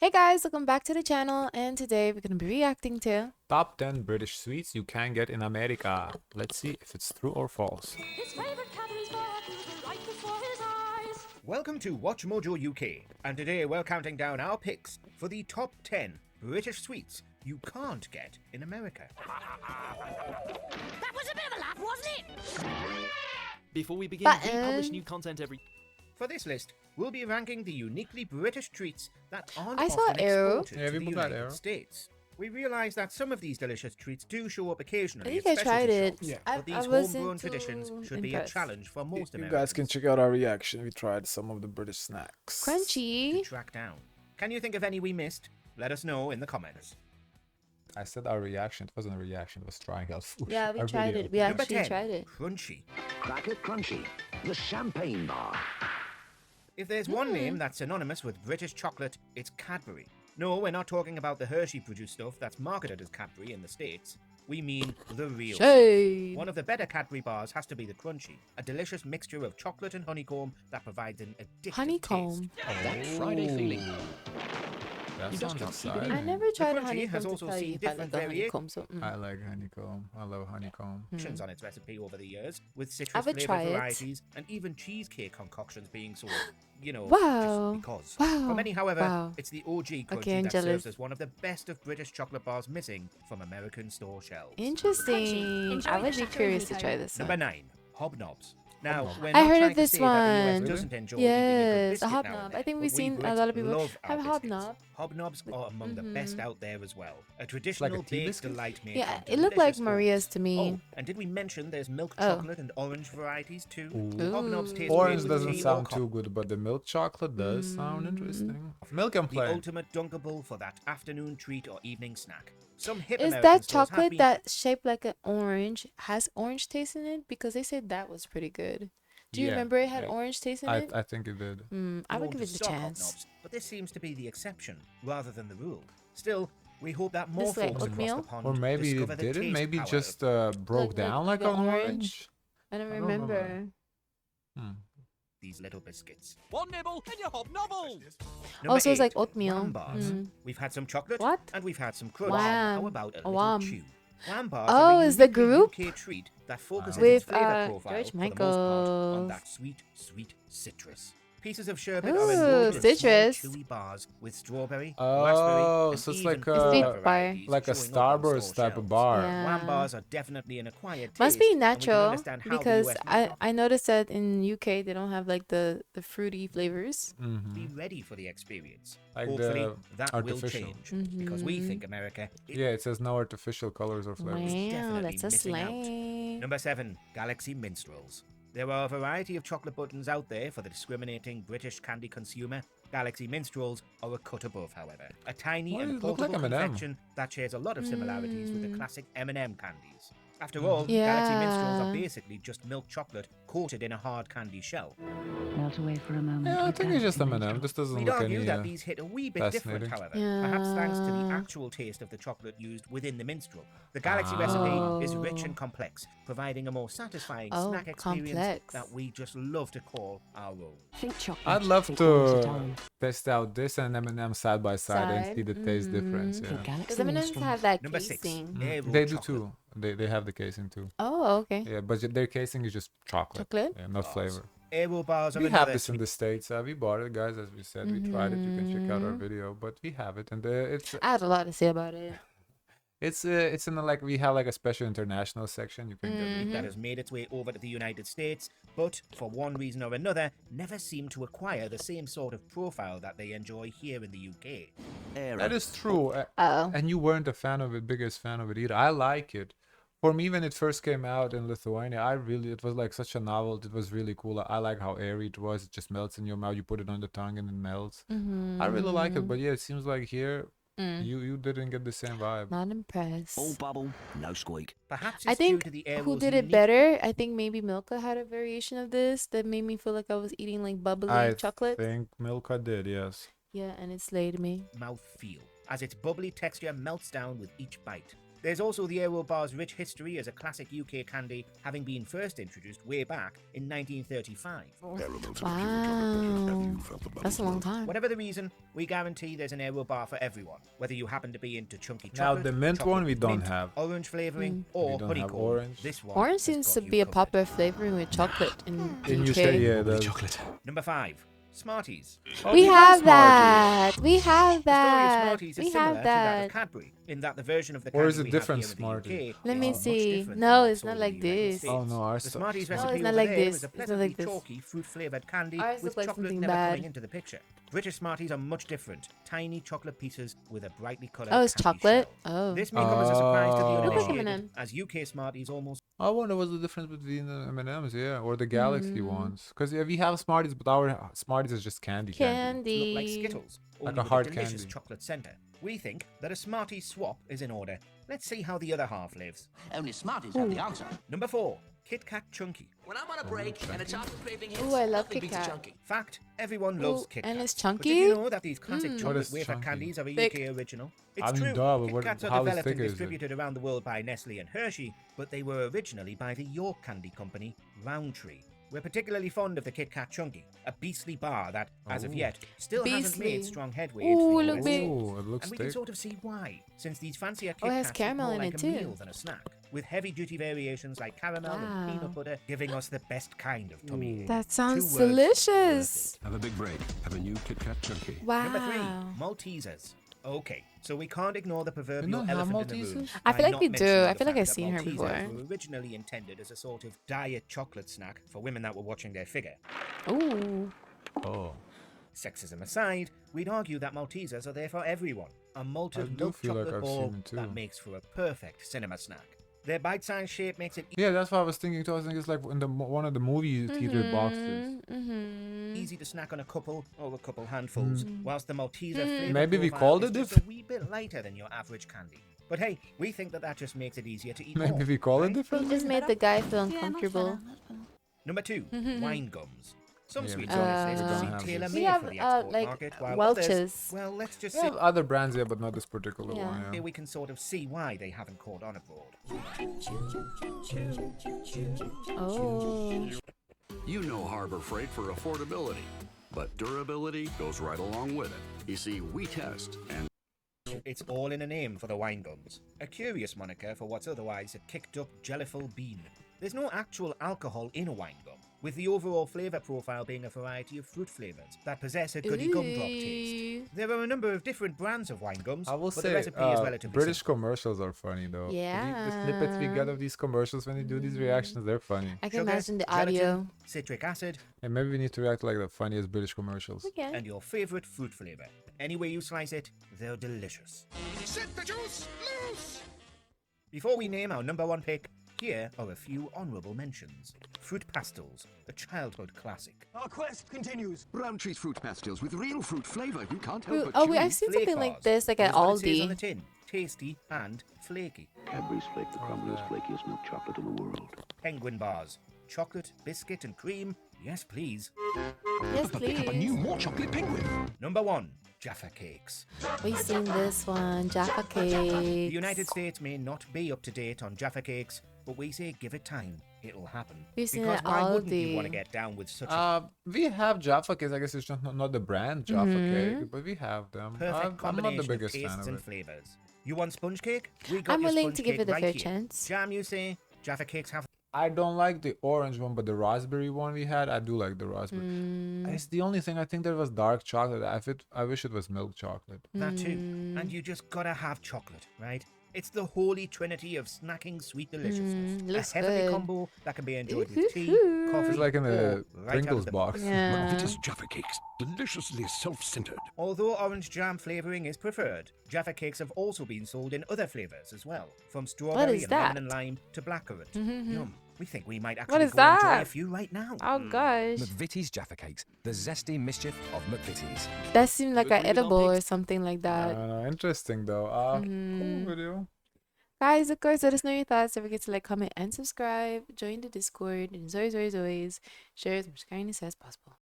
Hey guys, welcome back to the channel, and today we're going to be reacting to Top 10 British sweets you can get in America. Let's see if it's true or false. His favorite Cadbury's bar was right before his eyes. Welcome to Watch Mojo UK, and today we're counting down our picks for the top 10 British sweets you can't get in America. That was a bit of a laugh, wasn't it? Before we begin, we Button. publish new content every... For this list, we'll be ranking the uniquely British treats that aren't I saw often Arrow. exported Yeah, to the people got United Arrow. States. We realise that some of these delicious treats do show up occasionally I think at I tried specialty it. shops, Yeah. but these I wasn't homegrown too traditions should be a impressed. challenge for most You Americans guys can check out our reaction. We tried some of the British snacks. to Crunchy. track down. Can you think of any we missed? Let us know in the comments. I said our reaction. It wasn't a reaction. It was trying out food. Yeah, we Our tried video. it. We Number actually 10, tried it. Crunchy. Crack It Crunchy, the champagne bar. If there's one name that's synonymous with British chocolate, it's Cadbury. No, we're not talking about the Hershey-produced stuff that's marketed as Cadbury in the States. We mean the real. Shade. One of the better Cadbury bars has to be the Crunchy, a delicious mixture of chocolate and honeycomb that provides an addictive Honeycomb. taste. That Friday feeling. That You just sounds can't keep it exciting. I never tried Crunchy honeycomb has to also tell seen you if I different like the variations. honeycomb, so I like honeycomb. I love honeycomb. Options on its recipe over the years, with I citrus would try flavor it. varieties and even cheesecake concoctions being sold. You know, Wow. just because. Wow. For many, however, Wow. it's the OG Crunchy Okay, I'm that jealous. serves as one of the best of British chocolate bars missing from American store shelves. Interesting. Enjoy I the would be shattering curious to honeycomb. try this Number one. 9, hobnobs. Now, Hobnob. we're I not heard trying of this to say that the US one. doesn't enjoy eating a good Yes, a biscuit now and hobnob. then, I think but we've we seen a Brits lot of people love our have biscuits. hobnob. Hobnobs are among the best out there as well. A like traditional a tea baked biscuit? delight made Yeah, from it looked like delicious Maria's oats. to me. Oh, and did we mention there's milk Oh. chocolate and orange varieties too? Ooh. Hobnobs taste Orange great with doesn't tea or sound coffee. too good, but the milk chocolate does sound interesting. Milk and The plain. ultimate dunkable for that afternoon treat or evening snack. Some hip Is American that stores have chocolate been- that shaped like an orange has orange taste in it? Because they said that was pretty good. Do you Yeah, remember it had yeah. orange taste in I it? think it did. I would known give to it a stock chance. hobnobs, but this seems to be the exception rather than the rule. Still, we hope that more This like folks across oatmeal? the pond Or maybe discover it the didn't. taste Maybe power just of broke down like an orange. orange. I don't I don't remember. remember. Hmm. these little biscuits. One nibble and your hobnobble! Number Also, it's like 8, oatmeal. Wham bars. Mm. We've had some chocolate What? and we've had some crunch. Wham. How about a A little wham. chew? Wham bars Oh, are a is the uniquely group? UK treat that focuses With, its flavor profile George for the most part on Michael's. that sweet citrus. Pieces of sherbet are Ooh, enrolled in citrus. small chewy bars with strawberry, Oh, raspberry, and so it's even like other a- Sweet bar. varieties Like a showing up on Starburst store type of shelves. bar. Yeah. Wham bars are definitely an acquired taste. Must be and we can natural understand how the because US I noticed that in UK they don't have like the fruity flavors. Mhm. be ready for the experience. Like Hopefully, the that artificial. will change because we think America is Yeah, it says no artificial colors or flavors. Wow, definitely that's a missing out. slang. Number 7, Galaxy Minstrels. There are a variety of chocolate buttons out there for the discriminating British candy consumer. Galaxy Minstrels are a cut above, however. A tiny Why and does it look like portable M&M? confection that shares a lot of similarities with the Mm. classic M&M candies. After all, Galaxy Yeah. Minstrels are basically just milk chocolate coated in a hard candy shell. Melt away for a moment. Yeah, I with think it's just Galaxy M&M. Minstrel. This doesn't We'd look argue any. that these hit a wee bit different, fascinating. however, perhaps thanks to the Yeah. actual taste of the chocolate used within the minstrel. The Galaxy recipe is rich Oh. and complex, providing a more satisfying Oh, snack experience complex. that we just love to call our own. Think chocolate. I'd love think orange at to home. test out this and M&M side by side and Side? see the taste difference. Think Yeah. Galaxy Because M&M's Minstrel. have that Number 6, casing. Aero They do chocolate. too. They have the casing too. Oh, okay. Yeah, but their casing is just chocolate. Chocolate? Yeah, not flavor. Aero bars are We have another this in sweet- the States. We bought it, guys. As we said, we tried it. You can check out our Mm-hmm. video, but we have it, and it's I had a lot to say about it. it's in the, like, we have like a special international section. You can get Mm-hmm. it. that has made its way over to the United States, but for one reason or another, never seem to acquire the same sort of profile that they enjoy here in the UK. That is true. Oh. And you weren't a fan of it, biggest fan of it either. I like it. For me, when it first came out in Lithuania, it was like such a novelty. It was really cool. I like how airy it was. It just melts in your mouth. You put it on the tongue and it melts. I really like it. But yeah, it seems like here, you didn't get the same vibe. Not impressed. All bubble, no squeak. Perhaps I it's think due to the who Aero's did it unique better? I think maybe Milka had a variation of this that made me feel like I was eating like bubbly I chocolate. think Milka did, yes. Yeah, and it slayed me. mouth feel, as its bubbly texture melts down with each bite. There's also the Aero Bar's rich history as a classic UK candy, having been first introduced way back in 1935. Wow. That's a long time. Whatever the reason, we guarantee there's an Aero Bar for everyone, whether you happen to be into chunky Now, chocolate, the mint chocolate one we with don't mint, have. orange flavoring, We or don't have honeycomb. orange. This one Orange has seems got to you be a covered. popular flavoring with chocolate in In UK. UK, yeah, that's... Chocolate. Number 5. Smarties. We have Smarties. that. We have The story of that. Smarties is We similar have to that of that. Cadbury, in that the version of the Or candy is it we different have here in the Smarties? UK Let is me much see. different No, than it's what's not sold like in the United this. States. Oh, no, ours... The Smarties No, recipe it's not over like there this. is a It's not pleasantly like this. chalky fruit-flavored candy Ours with look like chocolate something never bad. coming into the picture. British Smarties are much different. Tiny chocolate pieces with a brightly coloured Oh, it's candy chocolate? shell. Oh. This may come as a surprise to the Oh. Look like uninitiated, M&M. as UK Smarties almost I wonder what's the difference between the M&Ms, yeah, or the Galaxy Mm. ones. Because yeah, we have Smarties, but our Smarties is just candy. look like Candy. Skittles, Like only a with hard a delicious candy. chocolate centre. We think that a Smarties swap is in order. Let's see how the other half lives. Only Smarties have the answer. Number 4. Kit Kat Chunky. When I'm on a break and a chocolate craving hits, Ooh, I love nothing Kit beats a Kat. chunky. Fact, everyone loves Ooh, Kit and Kat. it's But did chunky? you know that these classic Mm. What chocolate is wafer chunky? candies are a Thick. UK original? It's I mean, true. duh, but Kit what- Kats are how developed thick and is it? distributed around the world by Nestle and Hershey, but they were originally by the York candy company, Roundtree. We're particularly fond of the Kit Kat Chunky, a beastly bar that, as of Oh. yet, still hasn't made Beastly. strong headway Ooh, into the look US. big. Ooh, it looks And we can thick. sort of see why, since these fancier Kit Oh, it has Kats look caramel more in like it a too. meal than a snack, with heavy-duty variations like caramel and Wow. peanut butter, giving us the best kind of tummy ache. That sounds 2 words, delicious. Have a big break. Have a new Kit Kat Chunky. Wow. Number 3, Maltesers. Okay, so we can't ignore the proverbial don't have elephant in the room. Maltesers? I by feel like not we mentioning do. the I feel like fact I've that seen her Maltesers before. were originally intended as a sort of diet chocolate snack for women that were watching their figure. Ooh. Oh. Sexism aside, we'd argue that Maltesers are there for everyone. A I malted do milk feel like chocolate I've seen ball them too. that makes for a perfect cinema snack. Their bite-sized shape makes it Yeah, that's what I was thinking too. I was thinking it's like in the one of the movie theater boxes. Mm-hmm. easy to snack on a couple or a couple handfuls, whilst the Malteser flavor Maybe we profile called is it just a different. wee bit lighter than your average candy. But hey, we think that just makes it easier to eat Maybe more. we call it right? You different. just made the guy feel uncomfortable. Number 2, wine gums. Some Yeah, we sweets don't- on we this don't list have seem this. tailor-made We have, for the export like, market, while Welch's. others, well, let's just We say have other brands here, but not this particular Yeah. one. Yeah. here we can sort of see why they haven't caught on abroad. Oh. You know Harbor Freight for affordability, but durability goes right along with it. You see, we test and It's all in a name for the wine gums. A curious moniker for what's otherwise a kicked-up, jellyful bean. There's no actual alcohol in a wine gum, with the overall flavour profile being a variety of fruit flavours that possess a goody gumdrop taste. Ooh. There are a number of different brands of wine gums, I will but the say recipe is relatively British simple. commercials are funny though. The Yeah. snippets we get of these commercials when they do these reactions, they're funny. I can Sugar, imagine the gelatin, audio. citric acid, And maybe we need to react like the funniest British commercials. Okay. and your favourite fruit flavour. Any way you slice it, they're delicious. set the juice loose. Before we name our number 1 pick, here are a few honourable mentions. Fruit Pastels, a childhood classic. Our quest continues. Roundtree's fruit pastilles with real fruit flavour. You can't help Ooh, but oh, chew. wait, I've seen something Flake like this, like bars. at Here's what it says on the Aldi. tin. Tasty and flaky. Cadbury's Flake, the crumbliest, flakiest milk chocolate in the world. Penguin bars. Chocolate, biscuit and cream. Yes, please. Yes, please. more chocolate penguin. Number 1. Jaffa Cakes. We've seen this one, Jaffa The cakes. United States may not be up to date on Jaffa Cakes, but we say give it time. It'll happen. We've seen because it why wouldn't you Aldi. want to get down with such a We have Jaffa cakes. I guess it's not the brand Jaffa cake, but we have them. perfect I'm not combination the of biggest fan tastes of and it. flavours? You want sponge cake? We got I'm your willing sponge to give cake it a right fair here. chance. Jam, you say? Jaffa Cakes have I don't like the orange one, but the raspberry one we had, I do like the raspberry. Mm. It's the only thing I think there was dark chocolate. I wish it was milk chocolate. that too. And you just gotta have chocolate, right? It's the holy trinity of snacking sweet deliciousness. looks a heavenly good. combo that can be enjoyed with tea, coffee, It's like in or the right out of Pringles the box. Yeah. Maltesers Jaffa Cakes, deliciously self-centered. Although orange jam flavouring is preferred, Jaffa Cakes have also been sold in other flavours as well, from strawberry is and lemon that? and lime to blackcurrant. Yum. We think we might What actually is go enjoy a that? few right now. Oh gosh. McVitie's Jaffa Cakes, the zesty mischief of McVitie's. That seemed like Good an movie, edible don't or something like I that. don't know. Interesting though. Cool video. Guys, of course, let us know your thoughts. Don't forget to like, comment, and subscribe. Join the Discord. And as always, share as much kindness as possible.